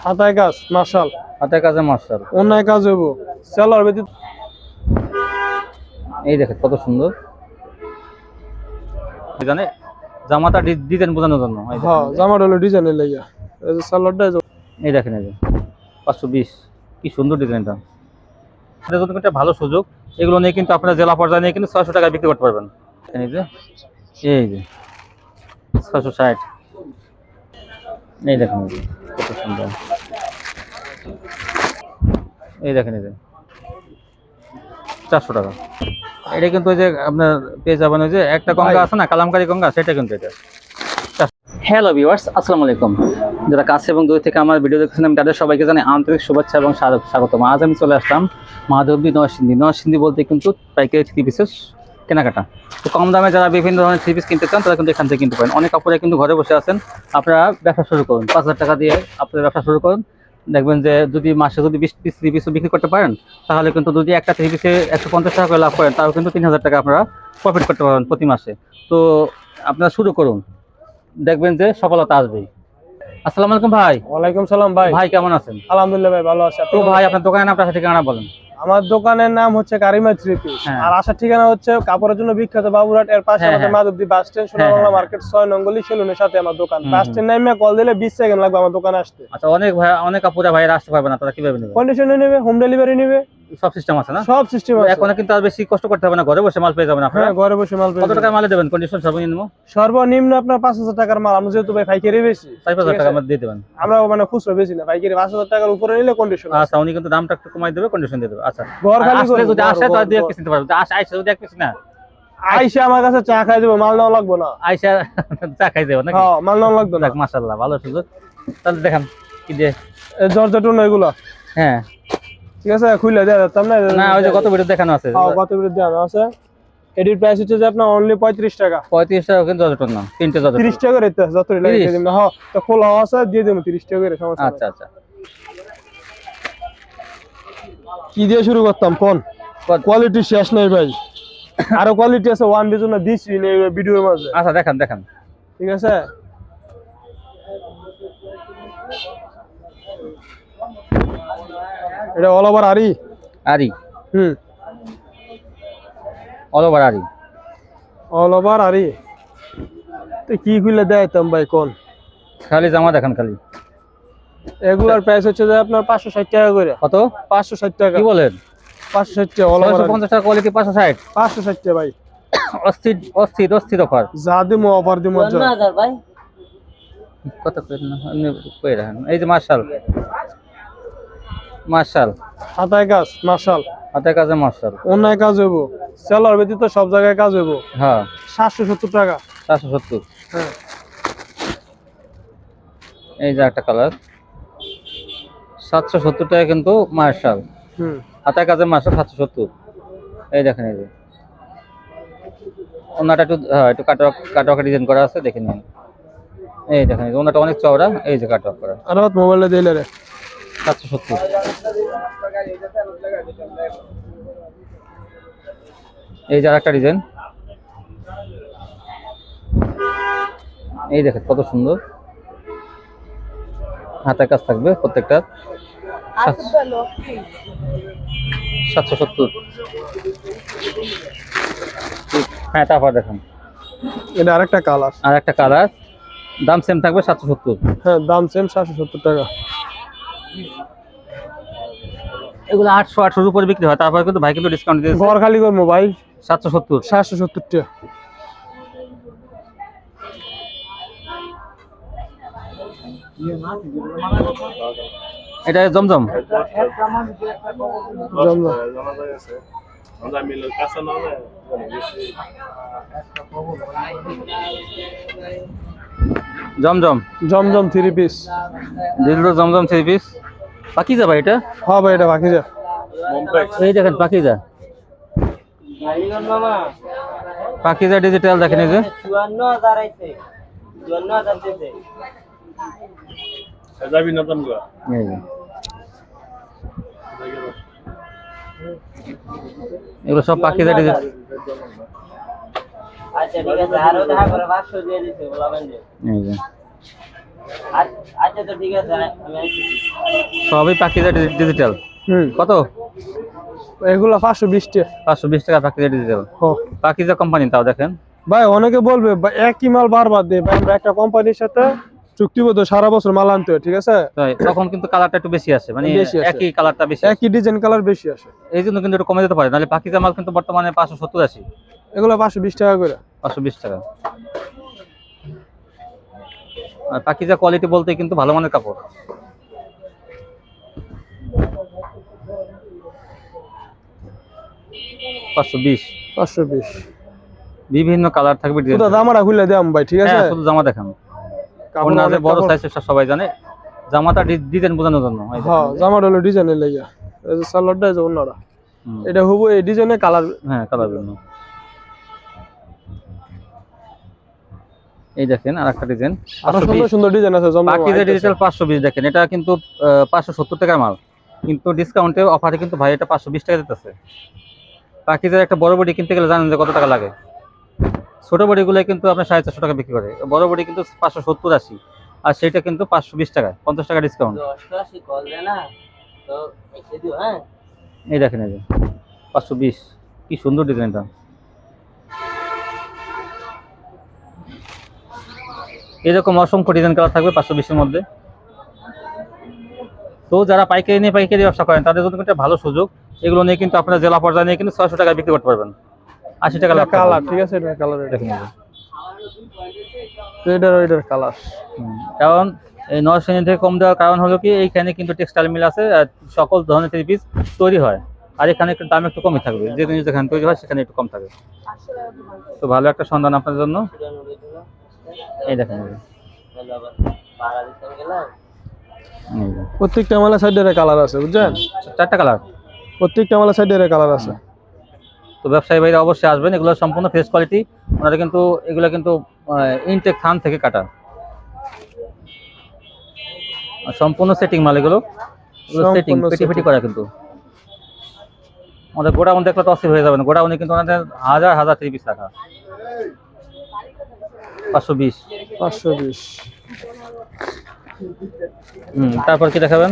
হাতায় কাজ মার্শাল, হাতের কাজে মার্শাল, অন্যায় কাজ হইব সেলার ব্যতীত। এই দেখেন কত সুন্দর, জানে জামাটা ডিজাইন বোঝানোর জন্য। হ্যাঁ জামাটা হলো ডিজাইনের লাইয়া, এই যে সালোয়ারটা এই দেখেন, এই যে 520, কি সুন্দর ডিজাইনটা। এটা যদি একটা ভালো সুযোগ, এগুলো নিয়ে কিন্তু আপনারা জেলা পর্যায়ে নিয়ে কিন্তু 600 টাকায় বিক্রি করতে পারবেন। এই যে 660, এই দেখেন কত সুন্দর। এই দেখেন, এই যে 400 টাকা। এটা কিন্তু ওই যে আপনার পেয়ে যাবেন ওই যে একটা গঙ্গা আছে না, কালামকারী গঙ্গা, সেটা কিন্তু এটা। হ্যালো ভিউয়ার্স, আসসালামু আলাইকুম। যারা কাছে এবং দূর থেকে আমার ভিডিও দেখছেন, আমি তাদের সবাইকে জানাই আন্তরিক শুভেচ্ছা এবং স্বাগতম। আজ আমি চলে আসলাম মাধবদী নরসিংদী বলতে কিন্তু পাইকারি থ্রি পিসের কেনাকাটা। তো কম দামে যারা বিভিন্ন ধরনের থ্রি পিস কিনতে চান তারা কিন্তু এখান থেকে কিনতে পারেন। অনেক কাপড়ে কিন্তু ঘরে বসে আছেন, আপনারা ব্যবসা শুরু করুন। 5,000 টাকা দিয়ে আপনারা ব্যবসা শুরু করুন। দেখবেন যে যদি মাসে যদি 20 পিস থ্রি পিসও বিক্রি করতে পারেন, তাহলে কিন্তু যদি একটা থ্রি পিসে 150 টাকা করে লাভ করেন, তাও কিন্তু 3,000 টাকা আপনারা প্রফিট করতে পারবেন প্রতি মাসে। তো আপনারা শুরু করুন, দেখবেন যে সফলতা আসবেই। আসসালামু আলাইকুম ভাই। ওয়ালাইকুম সালাম ভাই। ভাই কেমন আছেন? আলহামদুলিল্লাহ ভাই, ভালো আছি। তো ভাই আপনার দোকানের নামটা ঠিকানা বলেন। আমার দোকানের নাম হচ্ছে কারিমা থ্রি পিস, আর আসার ঠিকানা হচ্ছে কাপড়ের জন্য বিখ্যাত বাবুরহাট, এর পাশে আমাদের Madhabdi bus stand, Sonabangla market 6 নঙ্গলি সেলুনের সাথে আমার দোকান। বাস স্ট্যান্ড নামে কল দিলে 20 সেকেন্ড লাগবে আমার দোকানে আসতে। আচ্ছা, অনেক কাপড় ভাইরা আসতে পারবে না, তারা কিভাবে নেবে? কন্ডিশনে নেবে, হোম ডেলিভারি নেবে, সব সিস্টেম আছে না? সব সিস্টেম আছে। এখন কিন্তু আর বেশি কষ্ট করতে হবে না, ঘরে বসে মাল পেয়ে যাবেন আপনারা। হ্যাঁ ঘরে বসে মাল পেয়ে কত টাকা মালে দেবেন কন্ডিশন সর্বনিম্ন? সর্বনিম্ন আপনার 5,000 টাকার মাল, আমরা যেহেতু ভাই পাইকারি বেশি 5,000 টাকা আমাদের দিয়ে দেবেন। আমরা মানে খুচরো বেশি না, পাইকারি 5,000 টাকার উপরে নিলে কন্ডিশন। আচ্ছা, উনি কিন্তু দামটা একটু কমাই দেবে, কন্ডিশন দিয়ে দেবে। আচ্ছা, ঘর খালি আসলে যদি আসে তাহলে দুই এক পিস নিতে পারবে। আসে যদি এক পিস না, আইসা আমার কাছে চা খাই দেবো, মাল নেওয়া লাগবে না। আইসা চা খাই দেবো নাকি? হ্যাঁ মাল নেওয়া লাগবে না। মাশাআল্লাহ, ভালো সুযোগ। তাহলে দেখান কি যে জর্জেটন এগুলো। হ্যাঁ ঠিক আছে, খুলে দেয়া যাচ্ছে না। না, ওই যে কত ভিডিও দেখানো আছে। হ্যাঁ কত ভিডিও দেখানো আছে। এডিট প্রাইস হচ্ছে যে আপনার অনলি 35 টাকা। 35 টাকা কিন্তু যতটুকু না, তিনটে যত 30 টাকা করে দিতে যত লাগে দিন না। হ্যাঁ তো খোলা আছে দিয়ে দেব 30 টাকা করে, সমস্যা আচ্ছা আচ্ছা। কি দিয়ে শুরু করতাম কোন? কোয়ালিটি শেষ নাই ভাই, আরো কোয়ালিটি আছে। ওয়ান বিজু না দিছি এই ভিডিওর মাঝে। আচ্ছা দেখান দেখান। ঠিক আছে, এটা অল ওভার আরি। অল ওভার আরি। অল ওভার আরি তো কি খুলে দেয়তাম ভাই কোন? খালি জামা দেখান খালি। এগুলার প্রাইস হচ্ছে যে আপনার 560 টাকা করে। কত? 560 টাকা। কি বলেন? 560 টাকা অল ওভার। 650 টাকা কোয়ালিটি 560। 560 টাকা ভাই। অস্থির অফার। যা দিমু অফার দিমু ভাই। কত করে না কই রাখেন। এই যে মার্শাল হাতায় কাজ মার্শাল, হাতের কাজে মার্শাল, অন্যায় কাজ হইব সেলার ব্যতীত সব জায়গায় কাজ হইব। হ্যাঁ 770 টাকা। 770। হ্যাঁ এই যে একটা কালার 770 টাকা কিন্তু মার্শাল। হাতের কাজে মার্শাল 770। এই দেখেন, এই যে ওনাটা একটু কাটওয়ার্ক ডিজাইন করা আছে, দেখে নিন। এই দেখেন ওনাটা অনেক চওড়া, এই যে কাটওয়ার্ক করা। আর মোবাইলে দিলে রে 770। এই যে আরেকটা ডিজাইন, এই দেখেন কত সুন্দর, হাতের কাজ থাকবে প্রত্যেকটা। 770। হ্যাঁ তারপর দেখেন এটা আরেকটা কালার, আর একটা কালার, দাম সেম থাকবে 770। হ্যাঁ দাম সেম 770 টাকা। এগুলো 800 উপরে বিক্রি হয়, তারপর কিন্তু ভাই কিন্তু ডিসকাউন্ট দিয়েছে। ঘর খালি করবো ভাই 770। 770 টাকা। এটা জমজম। জমজম থ্রি পিস, ডিজিটাল জমজম থ্রি পিস। পাকিজা ভাই এটা? হ্যাঁ ভাই এটা পাকিজা। এই দেখেন পাকিজা ডিজিটাল, দেখেন এই যে 54,000 আইছে, 54,000 দিতে যাবি না তুমি। এগুলো সব পাকিজা ডিজিটাল। আচ্ছা ঠিক আছে, আরো দেখা করে 500 দিয়ে দিতে বলবেন যে। এই যে আচ্ছা তো ঠিক আছে, আমি আসছি। সবই পাকিজা ডিজিটাল। কত? এগুলো 520 টাকা। 520 টাকা পাকিজা ডিজিটাল। ও পাকিজা কোম্পানি তাও দেখেন। ভাই অনেকে বলবে ভাই একই মাল বারবার দেয়, ভাই আমরা একটা কোম্পানির সাথে চুক্তিবদ্ধ সারা বছর মাল আনতে হয়, ঠিক আছে? তাই তখন কিন্তু কালারটা একটু বেশি আসে, মানে বেশি আসে। একই কালারটা বেশি আসে। একই ডিজাইন কালার বেশি আসে, এই জন্য কিন্তু একটু কমে যেতে পারে, নাহলে পাকিজা মাল কিন্তু বর্তমানে 570-80। এগুলো 520 টাকা করে। 520 টাকা। আর পাকিজা কোয়ালিটি বলতে কিন্তু ভালো মানের কাপড়। 520। 520 বিভিন্ন কালার থাকবে, ডিজাইন পুরো জামাটা খুলে দিলাম ভাই, ঠিক আছে? হ্যাঁ, শুধু জামা দেখান। কাপড় ওনাদের অনেক বড় কাপড়। সাইজের সবাই জানে, জামাটা ডিজাইন বোঝানোর জন্য। এই হ্যাঁ দেখেন। জামাটা হলো ডিজাইনের লাগা, এই যে সালোয়ারটা এই যে ওন্নাটা, হুম। এটা হুবু এই ডিজাইনের কালার। হ্যাঁ, কালার জন্য। এই দেখেন আরেকটা ডিজাইন, আরো সুন্দর সুন্দর ডিজাইন আছে জমজম। পাকিজা ডিজিটাল 520। দেখেন এটা কিন্তু 570 টাকার মাল, কিন্তু ডিসকাউন্টে অফারে কিন্তু ভাই এটা 520 টাকা দিতেছে। পাকিজার একটা বড় বডি কিনতে গেলে জানেন যে কত টাকা লাগে। ছোট বডিগুলো কিন্তু আপনার 450 টাকা বিক্রি করে, বড় বডি কিন্তু 570-80, আর সেটা কিন্তু 520 টাকা, 50 টাকা ডিসকাউন্ট। 88 কল দে না তো এসে দিও। হ্যাঁ এই দেখেন, এই যে 520, কি সুন্দর ডিজাইনটা। এরকম অসংখ্য ডিজাইন কালার থাকবে 520-এর মধ্যে। তো যারা পাইকারি ব্যবসা করেন তাদের জন্য কিন্তু একটা ভালো সুযোগ। এগুলো নিয়ে কিন্তু আপনারা জেলা পর্যায়ে নিয়ে কিন্তু 600 টাকা বিক্রি করতে পারবেন, 80 টাকা লাভ কালার, কালার। ঠিক আছে? এটা কালার, দেখেন এই যে। এটার কালার। কারণ এই নরসিংদী থেকে কম দেওয়ার কারণ হলো কি, এইখানে কিন্তু টেক্সটাইল মিল আছে, আর সকল ধরনের 3 পিস তৈরি হয়, আর এখানে একটু দাম একটু কমই থাকবে। যে জিনিস যেখানে তৈরি হয় সেখানে একটু কম থাকে। তো ভালো একটা সন্ধান আপনার জন্য। এই দেখেন, এই যে। তাহলে আবার ভাড়া দিতে গেলাম। এই যে। প্রত্যেকটা মালের সাইডে কালার আছে, বুঝছেন? 4টা কালার। প্রত্যেকটা মালের সাইডে কালার আছে। তো ব্যবসায়ী ভাইরা অবশ্যই আসবেন, এগুলো সম্পূর্ণ ফ্রেশ কোয়ালিটি। ওনারা কিন্তু এগুলো কিন্তু ইনটেক থান থেকে কাটা, আর সম্পূর্ণ সেটিং মাল এগুলো। সেটিং সম্পূর্ণ পেটি পেটি setting। করা কিন্তু। আমাদের গোডাউন দেখলে তো অস্থির হয়ে যাবেন, গোডাউনে কিন্তু ওনাদের হাজার হাজার 3 পিস রাখা। 520। 520। তারপর কি দেখাবেন?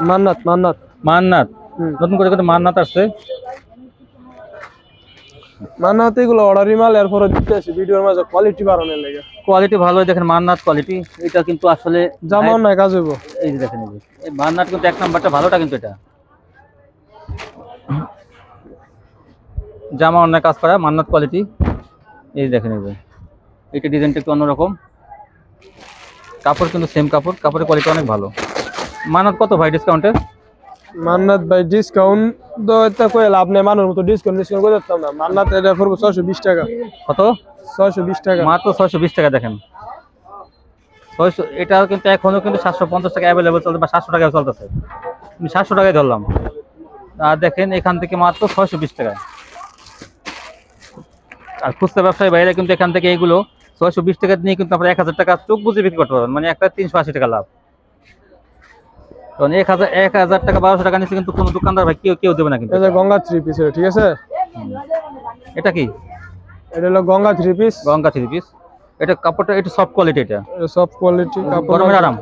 মান্নাত। মান্নাত, হুম। নতুন করে কিন্তু মান্নাত আসছে। মান্নাত এগুলো অর্ডারি মাল, এরপরে দিতে আসি ভিডিওর মাঝে কোয়ালিটি বাড়ানোর লাগে। কোয়ালিটি ভালো, দেখেন মান্নাত কোয়ালিটি। এটা কিন্তু আসলে জামাও নাই কাজ হইব। এই যে দেখেন, এই যে এই মান্নাত কিন্তু 1 নাম্বারটা ভালোটা, কিন্তু এটা জামা অন্য কাজ করা মান্নাত কোয়ালিটি। এই যে দেখেন, এই যে এটা ডিজাইনটা একটু অন্যরকম, কাপড় কিন্তু সেম কাপড়, কাপড়ের কোয়ালিটি অনেক ভালো। মান্নাত কত ভাই ডিসকাউন্টে? মান্নাত ভাই ডিসকাউন্ট তো এটা কই লাভ নাই, মানুষের মতো ডিসকাউন্ট করে দিতাম না। মান্নাত এটা পড়বে 620 টাকা। কত? 620 টাকা। মাত্র 620 টাকা। দেখেন 600, এটা কিন্তু এখনো কিন্তু 750 টাকা অ্যাভেলেবল চলছে, বা 700 টাকায় চলতেছে। আমি 700 টাকায় ধরলাম, আর দেখেন এখান থেকে মাত্র 620 টাকায়। আর খুচরা ব্যবসায়ী বাইরে কিন্তু এখান থেকে এগুলো 620 টাকা নিয়ে কিন্তু আপনার 1000 টাকা চোখ বুঝে বিক্রি করতে পারবেন, মানে একটা 380 টাকা লাভ। কারণ 1000 টাকা 1200 টাকা নিচে কিন্তু কোনো দোকানদার ভাই কেউ দেবে না কিন্তু। এটা গঙ্গা 3 পিস, ঠিক আছে? এটা কি? এটা হলো গঙ্গা 3 পিস। গঙ্গা 3 পিস। এটা কাপড়টা একটু সফট কোয়ালিটি, এটা এটা সফট কোয়ালিটি কাপড়, গরমের আরাম।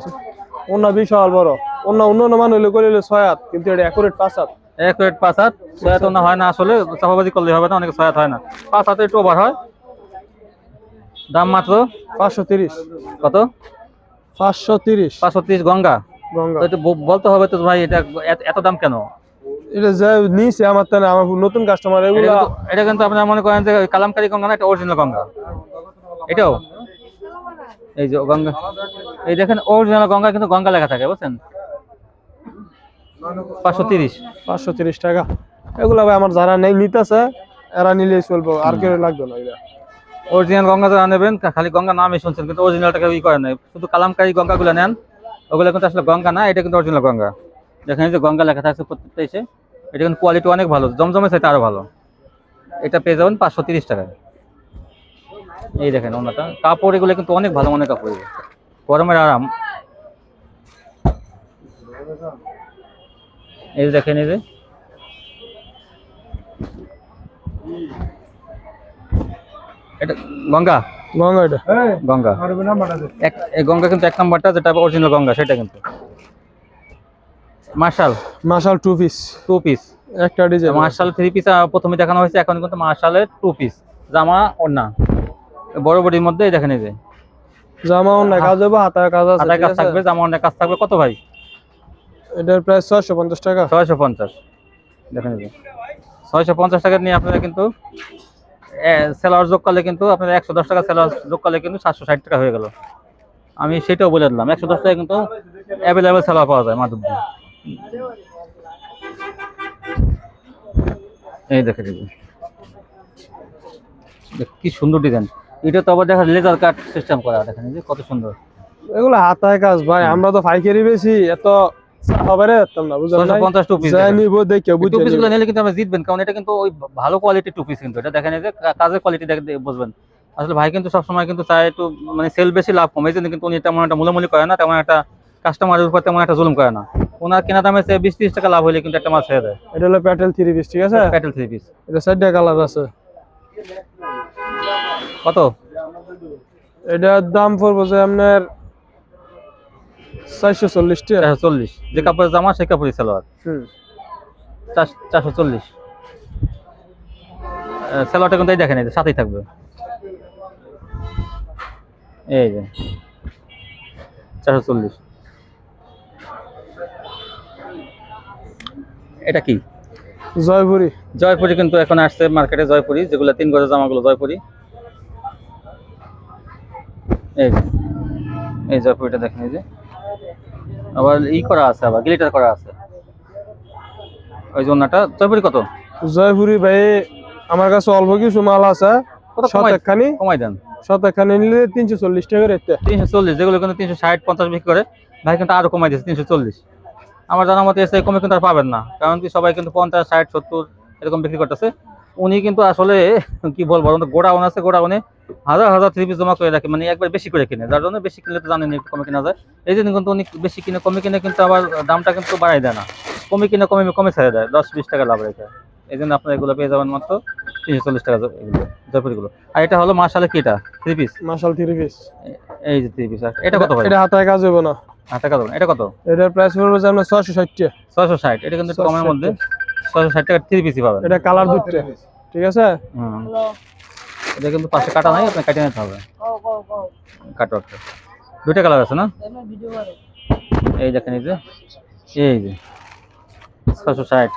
ওন্না বিশাল বড়। অন্য মান হইলে কইলে 6 হাত, কিন্তু এটা একুরেট 5 হাত। একুরেট 5 হাত। 6 হাত না হয় না, আসলে চাপাবাজি করলে হবে না, অনেকে 6 হাত হয় না, 5 হাতে একটু ওভার হয়। দাম মাত্র 530। কত? 530। 530 গঙ্গা। গঙ্গা। তো একটু বলতে হবে তো ভাই, এটা এত দাম কেন? এটা যে নিছে আমার তানে, আমার নতুন কাস্টমার এগুলো। এটা কিন্তু আপনারা মনে করেন যে কালামকারী গঙ্গা না, এটা অরিজিনাল গঙ্গা। এটাও এই যে গঙ্গা, এই দেখেন অরিজিনাল গঙ্গা, কিন্তু গঙ্গা লেখা থাকে, বুঝছেন? 530 টাকা। এগুলা ভাই আমার যারা নেই নিতেছে, এরা নিলেই চলবো, আর কেউ লাগবে না। এটা অরিজিনাল গঙ্গা যারা নেবেন, খালি গঙ্গা নামই শুনছেন, কিন্তু অরিজিনালটাকে ই করেন নাই, শুধু কালামকারী গঙ্গাগুলো নেন। ওগুলো কিন্তু আসলে গঙ্গা না, এটা কিন্তু অরিজিনাল গঙ্গা। দেখেন যে গঙ্গা লেখা থাকছে প্রত্যেকটা এসে। এটা কিন্তু কোয়ালিটি অনেক ভালো, জমজমের সাথে আরো ভালো। এটা পেয়ে যাবেন 530 টাকায়। এই দেখেন ওনাটা কাপড়, এগুলো কিন্তু অনেক ভালো মানের কাপড়, গরমের আরাম। এই যে দেখেন, এই যে এটা গঙ্গা গঙ্গা এটা গঙ্গা এই গঙ্গা কিন্তু 1 নম্বরটা যেটা অরিজিনাল গঙ্গা সেটা কিন্তু মার্শাল মার্শাল 2 পিস পিস একটা ডিজাইন মার্শাল 3 পিস প্রথমে দেখানো হয়েছে, এখন কিন্তু মার্শালের 2 পিস জামা ওড়না বড় বড়ির মধ্যে দেখেন এই যে জামা অন্য কাজ হবে, হাতায় কাজ আছে, হাতায় ঠিক কাজ আছে? থাকবে, জামা ওড়নায় কাজ থাকবে। কত ভাই? এটার প্রাইস 650 টাকা। 650 দেখেন এই যে 650 টাকা নিয়ে আপনারা কিন্তু সেলার যোগ করলে কিন্তু আপনারা 110 টাকা সেলার যোগ করলে কিন্তু 760 টাকা হয়ে গেল। আমি সেটাও বলে দিলাম, 110 টাকা কিন্তু অ্যাভেলেবেল সেলার পাওয়া যায় মাধবদী। এই দেখেন কি সুন্দর ডিজাইন, এটা তো আবার দেখা লেজার কাট সিস্টেম করা, দেখেন এই যে কত সুন্দর। এগুলো হাতায় কাজ ভাই, আমরা তো পাইকারি বেশি, এত হবে রে যেতাম না, বুঝলেন? 650 টু পিস যাই নিব দেখে টু বুঝছেন, পিসগুলো নিলে কিন্তু আমরা জিতবেন, কারণ এটা কিন্তু ওই ভালো কোয়ালিটির টু পিস কিন্তু এটা দেখেন এই যে কাজের কোয়ালিটি দেখে বুঝবেন। আসলে ভাই কিন্তু সবসময় কিন্তু চায় একটু মানে সেল বেশি লাভ কম, এই জন্য কিন্তু উনি তেমন একটা মূল্যমূল্য করে না, তেমন একটা কাস্টমারের উপর তেমন একটা জুলুম করে না। ওনার কেনা দামে 20-30 টাকা লাভ হলে কিন্তু একটা মাছ ছেড়ে দেয়। এটা হলো প্যাটেল 3 পিস, ঠিক আছে? প্যাটেল 3 পিস এটা 4টা কালার আছে। কত? এটার দাম পড়বে যে আপনার 440 টাকা। 440, যে কাপড়ের জামা সেই কাপড়ের সালোয়ার। 440 সালোয়ারটা কিন্তু এই দেখেন এই যে সাথেই থাকবে, এই যে 440। এটা কি? জয়পুরি। জয়পুরি কিন্তু এখন আসছে মার্কেটে, জয়পুরি যেগুলো 3 গজের জামাগুলো জয়পুরি। এই যে এই জয়পুরিটা দেখেন এই যে আবার করা আছে, আবার গ্লিটার করা আছে। ওই জন্যটা জয়পুরি কত? জয়পুরি ভাই আমার কাছে অল্প কিছু মাল আছে, কত শতকখানি কমাই দেন? শতকখানি নিলে 340 টাকা রেটে। 340, যেগুলো কিন্তু 360-50 বিক্রি করে, ভাই কিন্তু আরো কমাই দিয়েছে 340। আমার জানার মতে এসে কমে কিন্তু আর পাবেন না, কারণ কি সবাই কিন্তু 50-60-70 এরকম বিক্রি করতেছে। উনি কিন্তু আসলে কি বলবো, গোডাউন আছে, গোডাউনে হাজার হাজার 3 পিস জমা করে রাখে, মানে একবার বেশি করে কিনে, যার জন্য বেশি কিনলে তো জানেন একটু কমে কিনা যায়। এই জন্য কিন্তু উনি বেশি কিনে কমে কিনে কিন্তু আবার দামটা কিন্তু বাড়াই দেয় না, কমে কিনে কমে ছেড়ে দেয়, 10-20 টাকা লাভ রেখে। এই জন্য আপনার এগুলো পেয়ে যাবেন মাত্র 340 টাকা এগুলো জয়পুরিগুলো। আর এটা হলো মার্শালের কি, এটা 3 পিস, মার্শাল 3 পিস। এই যে 3 পিস। এটা কত ভাই? এটা হাতায় কাজ হবে না। টাকা দেবেন, এটা কত? এটার প্রাইস পড়বে যে আপনার 660 টাকা। 660, এটা কিন্তু একটু কমের মধ্যে 660 টাকা 3 পিসই পাবেন। এটা কালার দুটো, ঠিক আছে? এটা কিন্তু পাশে কাটা নাই, আপনি কাটিয়ে নিতে হবে। কাটওয়ার্কটা 2টা কালার আছে না? এই দেখেন এই যে 660।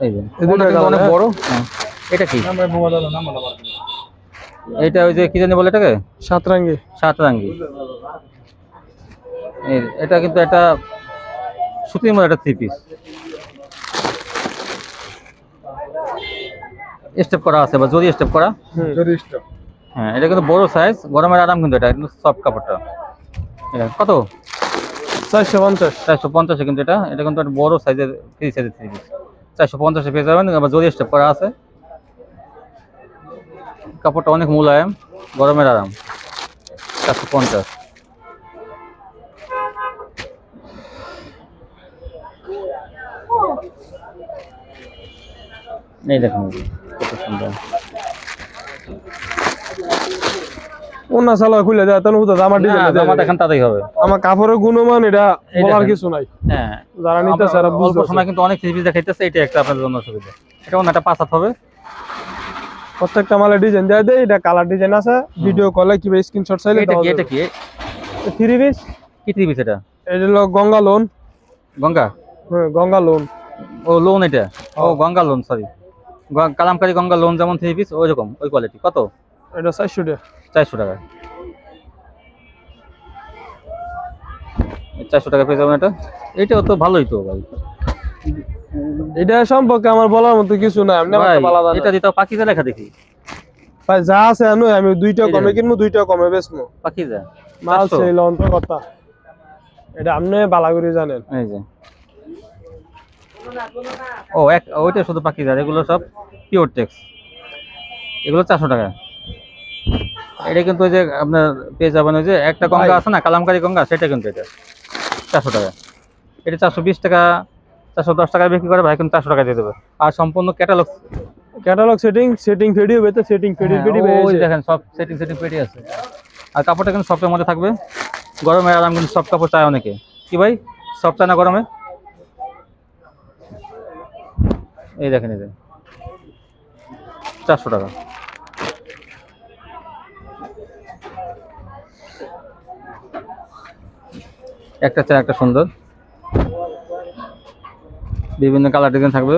এই যে অনেক বড়। এটা কি? এটা ওই যে কি জানি বলে এটাকে, সাতরাঙ্গি। সাতরাঙ্গি। এটা কিন্তু একটা সুতির মধ্যে একটা 3 পিস স্টেপ করা আছে, বা জরি স্টেপ করা। হ্যাঁ, এটা কিন্তু বড় সাইজ, গরমের আরাম কিন্তু, এটা কিন্তু সফট কাপড়টা। এটা কত? 450। 450 কিন্তু এটা কিন্তু একটা বড় সাইজের 3 সাইজের 3 পিস 450 পেয়ে যাবেন, আবার জরি স্টেপ করা আছে। কাপড়টা অনেক মোলায়েম, গরমের আরাম। 450। এই দেখুন কত সুন্দর। ওনা সালা খুলে দেয় তাহলে হুদা আমার ডিজাইন জামা দেখেন তাতেই হবে। আমার কাপড়ের গুণমান এটা বলার কিছু নাই। হ্যাঁ, যারা নিতে সারা অল্প সময় কিন্তু অনেক 3 পিস দেখাইতেছে, এটা একটা আপনাদের জন্য সুবিধা। এটা ওনাটা 5 হাত হবে। প্রত্যেকটা মালে ডিজাইন দেয় দেয়, এটা কালার ডিজাইন আছে, ভিডিও কলে কিংবা স্ক্রিনশট চাইলে এটা কি? এটা কি 3 পিস? কি 3 পিস এটা? এটা হলো গঙ্গা লোন। গঙ্গা? হ্যাঁ, গঙ্গা লোন। ও লোন, এটা ও Ganga loan, sorry Kalamkari Ganga loan যেমন 3 পিস ওই রকম, ওই কোয়ালিটি। কত? এটা 400 টাকা। 400 টাকা। 400 টাকা পেয়ে যাবেন এটা। এটাও তো ভালোই তো ভাই। এটা সম্পর্কে আমার বলার মতো কিছু নাই, আপনি আমাকে বলা জানেন। এটা দিতে পাকিজা লেখা দেখি ভাই, যা আছে আনো, আমি 2টা কমে কিনবো, 2টা কমে বেচবো। পাকিজা মাল সেই লন্ত্র কথা, এটা আপনি বালা করে জানেন। এই যে ও ওইটা শুধু পাকিজা, এগুলো সব পিওর টেক্স, এগুলো 400 টাকা। এটা কিন্তু ওই যে আপনার পেয়ে যাবেন ওই যে একটা গঙ্গা আছে না, কালামকারী গঙ্গা, সেটা কিন্তু এটা 400 টাকা। এটা 420 টাকা, 410 টাকায় বিক্রি করে, ভাই কিন্তু 400 টাকা দিয়ে দেবে। আর সম্পূর্ণ ক্যাটালগ ক্যাটালগ সেটিং পেডি হবে তো, সেটিং পেডি ওই দেখেন সব সেটিং পেটি আছে। আর কাপড়টা কিন্তু সফটের মধ্যে থাকবে, গরমে আরাম, কিন্তু সফট কাপড় চায় অনেকে। কি ভাই সফট চায় না গরমে? এই দেখেন, এই যে 400 টাকা। একটা চা একটা সুন্দর, বিভিন্ন কালার ডিজাইন থাকবে।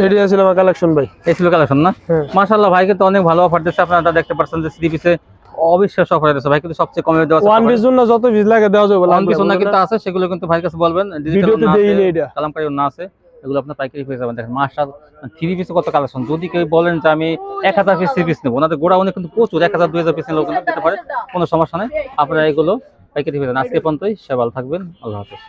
এটি ছিল আমার কালেকশন ভাই। এই ছিল কালেকশন না? হ্যাঁ। মাশাআল্লাহ, ভাই কিন্তু অনেক ভালো অফার দিচ্ছে। আপনারা দেখতে পাচ্ছেন যে 3 পিসে অবিশ্বাস্য অফার দিচ্ছে ভাই, কিন্তু সবচেয়ে কমে দেওয়া ওয়ান পিস জন্য যত পিস লাগে দেওয়া যাবে। ওয়ান পিস না কিন্তু আছে, সেগুলো কিন্তু ভাইয়ের কাছে বলবেন। ভিডিওতে দেইনি এটা। কালামকারী না আছে, এগুলো আপনার পাইকারি পেয়ে যাবেন। দেখেন মাশাআল্লাহ 3 পিসে কত কালেকশন। যদি কেউ বলেন যে আমি 1000 পিস 3 পিস নেবো, ওনাদের গোড়াউনে কিন্তু প্রচুর 1000 2000 পিস নিলেও কিন্তু দিতে পারে, কোনো সমস্যা নেই। আপনারা এগুলো পাইকারি পেয়ে যাবেন। আজকে পর্যন্তই, সবাই ভালো থাকবেন, আল্লাহ হাফেজ।